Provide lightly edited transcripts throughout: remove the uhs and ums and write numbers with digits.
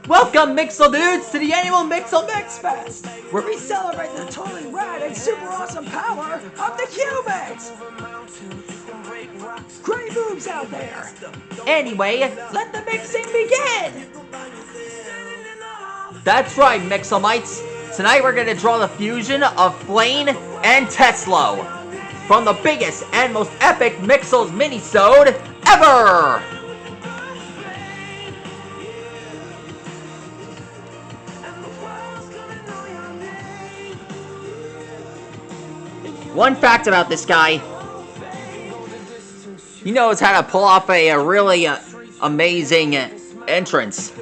Welcome, MIXEL dudes, to the annual MIXEL Mix Fest, where we celebrate the totally rad and super awesome power of the Cubits! Great moves out there! Anyway, let the mixing begin! That's right, MIXELmites. Tonight we're going to draw the fusion of FLAIN and TESLO from the biggest and most epic MIXELS minisode ever! One fact about this guy, he knows how to pull off a really amazing entrance.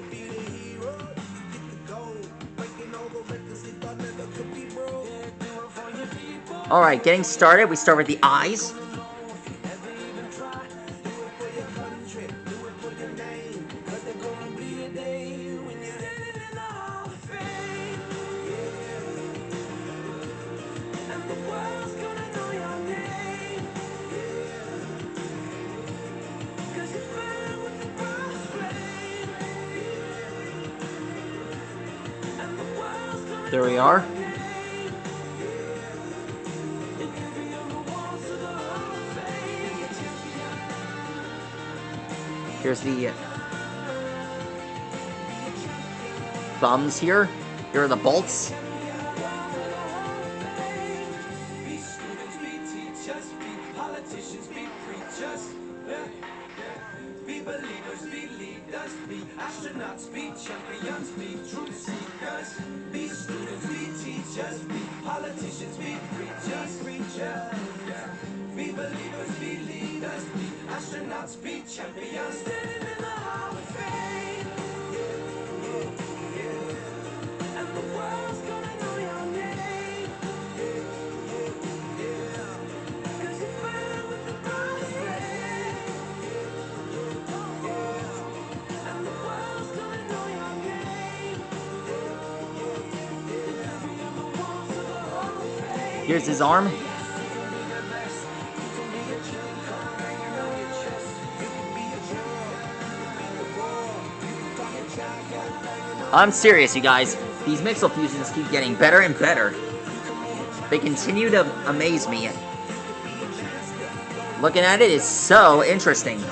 Alright, getting started, we start with the eyes. There we are. Here's the thumbs here. Here are the bolts. Astronauts be champions, be truth seekers, be students, be teachers, be politicians, be preachers, be believers, be leaders, be astronauts, be champions, standing in the Hall of Fame. And the world's gonna know your name. Cause you burn with the brightest flame. And the world's gonna know your name. Here's his arm. I'm serious, you guys. These MIXEL fusions keep getting better and better. They continue to amaze me. Looking at it is so interesting.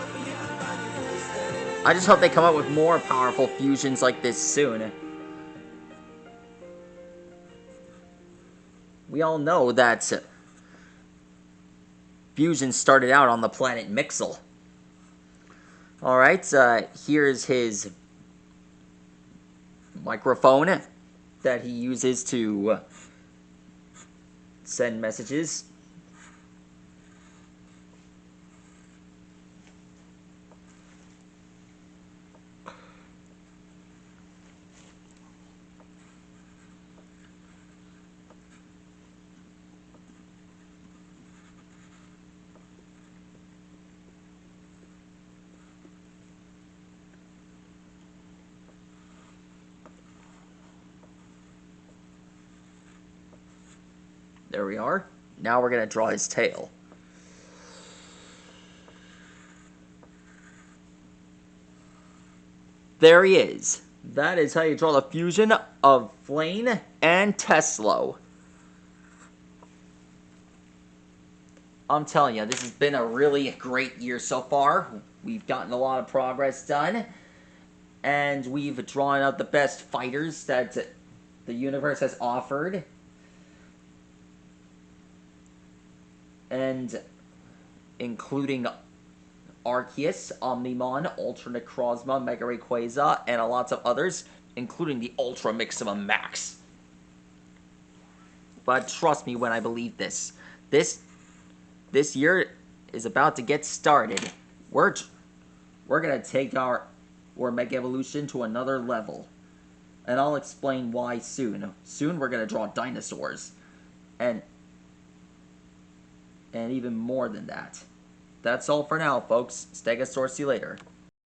I just hope they come up with more powerful fusions like this soon. We all know that fusion started out on the planet MIXEL. Alright, here's his microphone that he uses to send messages. There we are. Now we're going to draw his tail. There he is. That is how you draw the fusion of FLAIN and TESLO. I'm telling you, this has been a really great year so far. We've gotten a lot of progress done. And we've drawn out the best fighters that the universe has offered. And including Arceus, Omnimon, Ultra Necrozma, Mega Rayquaza, and lots of others, including the Ultra Miximum Max. But trust me when I believe this. This year is about to get started. We're gonna take our Mega Evolution to another level. And I'll explain why soon. Soon we're gonna draw dinosaurs. And even more than that. That's all for now, folks. Stegosaurus, see you later.